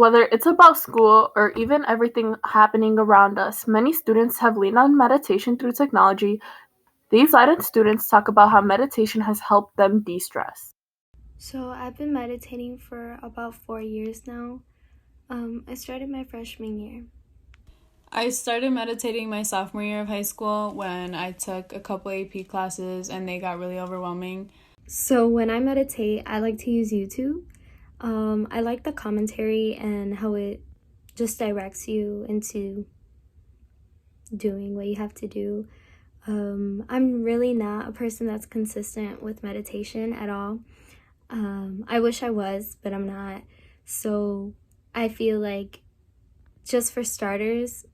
Whether it's about school or even everything happening around us, many students have leaned on meditation through technology. These Leiden students talk about how meditation has helped them de-stress. So I've been meditating for about 4 years now. I started my freshman year. I started meditating my sophomore year of high school when I took a couple AP classes and they got really overwhelming. So when I meditate, I like to use YouTube. I like the commentary and how it just directs you into doing what you have to do. I'm really not a person that's consistent with meditation at all. I wish I was, but I'm not. So I feel like just for starters,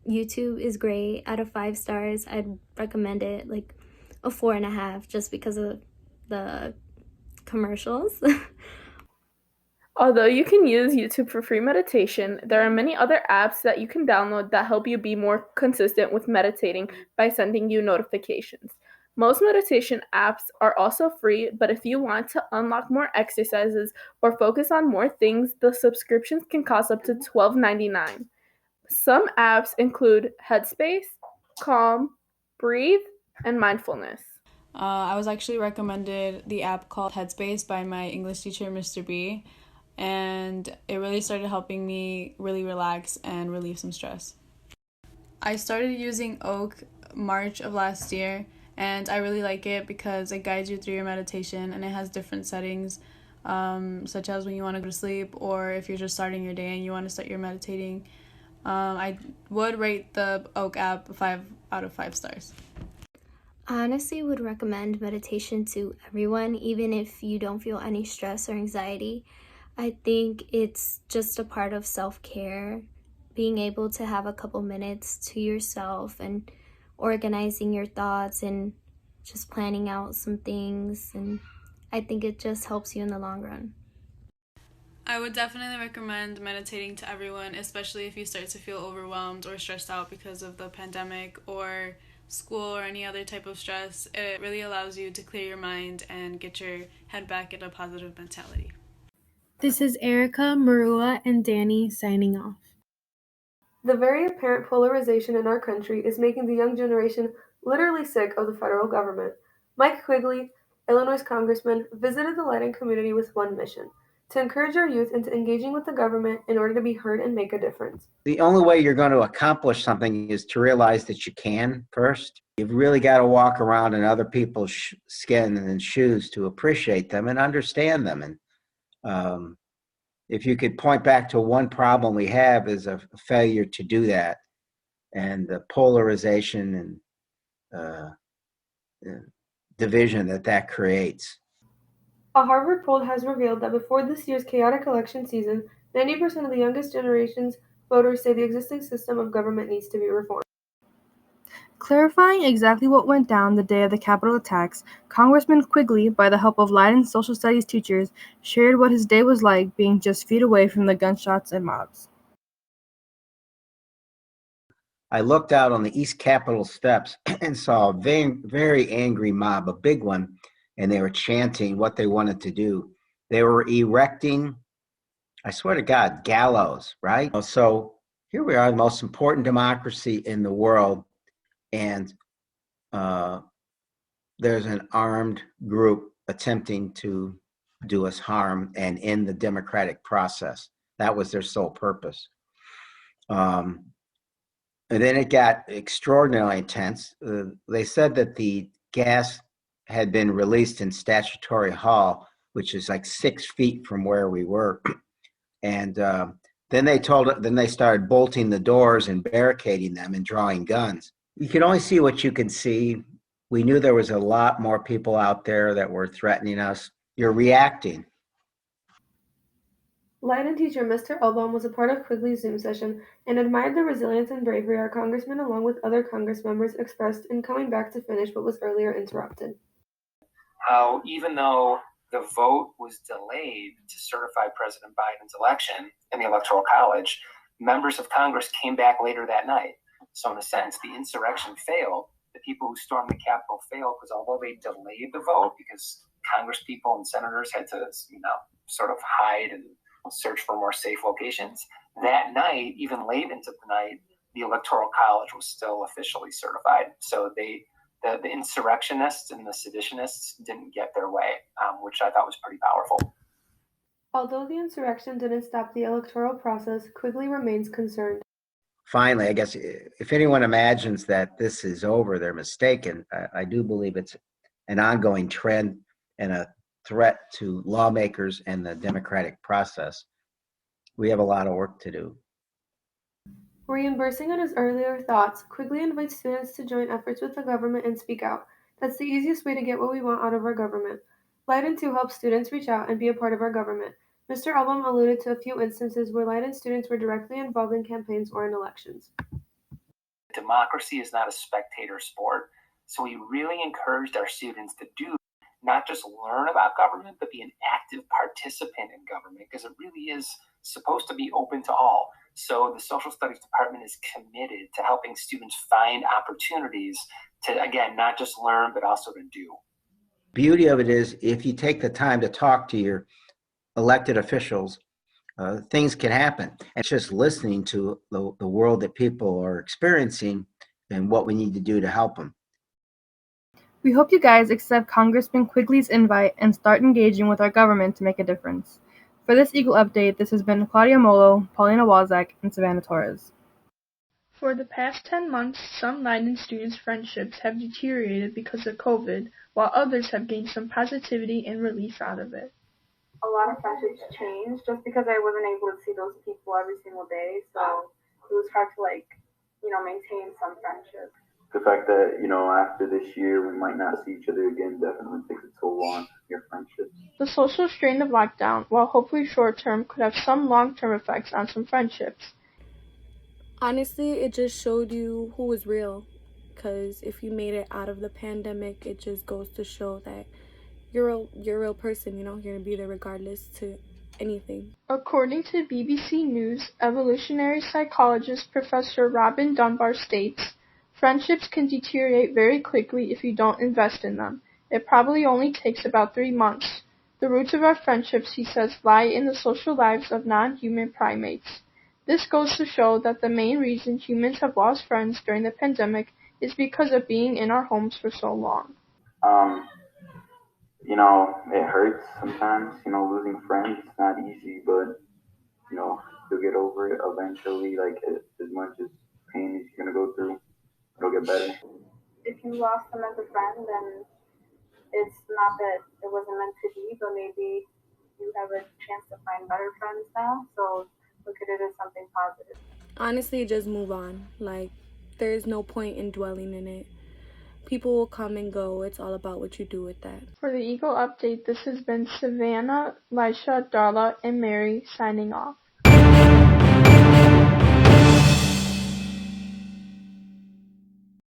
YouTube is great. Out of 5 stars, I'd recommend it like a 4.5 just because of the commercials. Although you can use YouTube for free meditation, there are many other apps that you can download that help you be more consistent with meditating by sending you notifications. Most meditation apps are also free, but if you want to unlock more exercises or focus on more things, the subscriptions can cost up to $12.99. Some apps include Headspace, Calm, Breathe, and Mindfulness. I was actually recommended the app called Headspace by my English teacher, Mr. B, and it really started helping me really relax and relieve some stress. I started using Oak March of last year, and I really like it because it guides you through your meditation and it has different settings, such as when you want to go to sleep or if you're just starting your day and you want to start your meditating. I would rate the Oak app 5 out of 5 stars. I honestly would recommend meditation to everyone, even if you don't feel any stress or anxiety. I think it's just a part of self care, being able to have a couple minutes to yourself and organizing your thoughts and just planning out some things. And I think it just helps you in the long run. I would definitely recommend meditating to everyone, especially if you start to feel overwhelmed or stressed out because of the pandemic or school or any other type of stress. It really allows you to clear your mind and get your head back in a positive mentality. This is Erica, Marua, and Danny signing off. The very apparent polarization in our country is making the young generation literally sick of the federal government. Mike Quigley, Illinois congressman, visited the Leiden community with one mission: to encourage our youth into engaging with the government in order to be heard and make a difference. The only way you're going to accomplish something is to realize that you can first. You've really got to walk around in other people's skin and shoes to appreciate them and understand them. And if you could point back to one problem we have is a failure to do that, and the polarization and division that creates. A Harvard poll has revealed that before this year's chaotic election season, 90% of the youngest generation's voters say the existing system of government needs to be reformed. Clarifying exactly what went down the day of the Capitol attacks, Congressman Quigley, by the help of Leiden social studies teachers, shared what his day was like being just feet away from the gunshots and mobs. I looked out on the East Capitol steps and saw a very, very angry mob, a big one, and they were chanting what they wanted to do. They were erecting, I swear to God, gallows, right? So here we are, the most important democracy in the world, and there's an armed group attempting to do us harm and end the democratic process. That was their sole purpose. And then it got extraordinarily intense. They said that the gas had been released in Statutory Hall, which is like 6 feet from where we were. And then they started bolting the doors and barricading them and drawing guns. You can only see what you can see. We knew there was a lot more people out there that were threatening us. You're reacting. Leiden teacher Mr. Elbaum was a part of Quigley's Zoom session and admired the resilience and bravery our congressman along with other Congress members expressed in coming back to finish what was earlier interrupted. How even though the vote was delayed to certify President Biden's election in the Electoral College, members of Congress came back later that night. So in a sense, the insurrection failed. The people who stormed the Capitol failed because although they delayed the vote because Congress people and senators had to, sort of hide and search for more safe locations. That night, even late into the night, the Electoral College was still officially certified. So the insurrectionists and the seditionists didn't get their way, which I thought was pretty powerful. Although the insurrection didn't stop the electoral process, Quigley remains concerned. Finally, I guess if anyone imagines that this is over, they're mistaken. I do believe it's an ongoing trend and a threat to lawmakers and the democratic process. We have a lot of work to do. Reimbursing on his earlier thoughts, Quigley invites students to join efforts with the government and speak out. That's the easiest way to get what we want out of our government. Leiden 2 helps students reach out and be a part of our government. Mr. Album alluded to a few instances where Leiden students were directly involved in campaigns or in elections. Democracy is not a spectator sport, so we really encouraged our students to do not just learn about government, but be an active participant in government, because it really is supposed to be open to all. So the social studies department is committed to helping students find opportunities to, again, not just learn, but also to do. Beauty of it is, if you take the time to talk to your elected officials, things can happen. And just listening to the world that people are experiencing and what we need to do to help them. We hope you guys accept Congressman Quigley's invite and start engaging with our government to make a difference. For this Eagle Update, this has been Claudia Molo, Paulina Wazak, and Savannah Torres. For the past 10 months, some Leiden students' friendships have deteriorated because of COVID, while others have gained some positivity and relief out of it. A lot of friendships changed just because I wasn't able to see those people every single day, so it was hard to maintain some friendships. The fact that, after this year we might not see each other again definitely takes a toll on your friendships. The social strain of lockdown, while hopefully short-term, could have some long-term effects on some friendships. Honestly, it just showed you who was real, because if you made it out of the pandemic, it just goes to show that you're a real person, you're going to be there regardless to anything. According to BBC News, evolutionary psychologist Professor Robin Dunbar states, friendships can deteriorate very quickly if you don't invest in them. It probably only takes about 3 months. The roots of our friendships, he says, lie in the social lives of non-human primates. This goes to show that the main reason humans have lost friends during the pandemic is because of being in our homes for so long. It hurts sometimes, losing friends. It's not easy, but, you'll get over it eventually. As much as pain as you're going to go through, it'll get better. If you lost them as a friend, then it's not that it wasn't meant to be, but maybe you have a chance to find better friends now, so look at it as something positive. Honestly, just move on. There's no point in dwelling in it. People will come and go. It's all about what you do with that. For the Eagle Update, this has been Savannah, Lisha, Darla, and Mary signing off.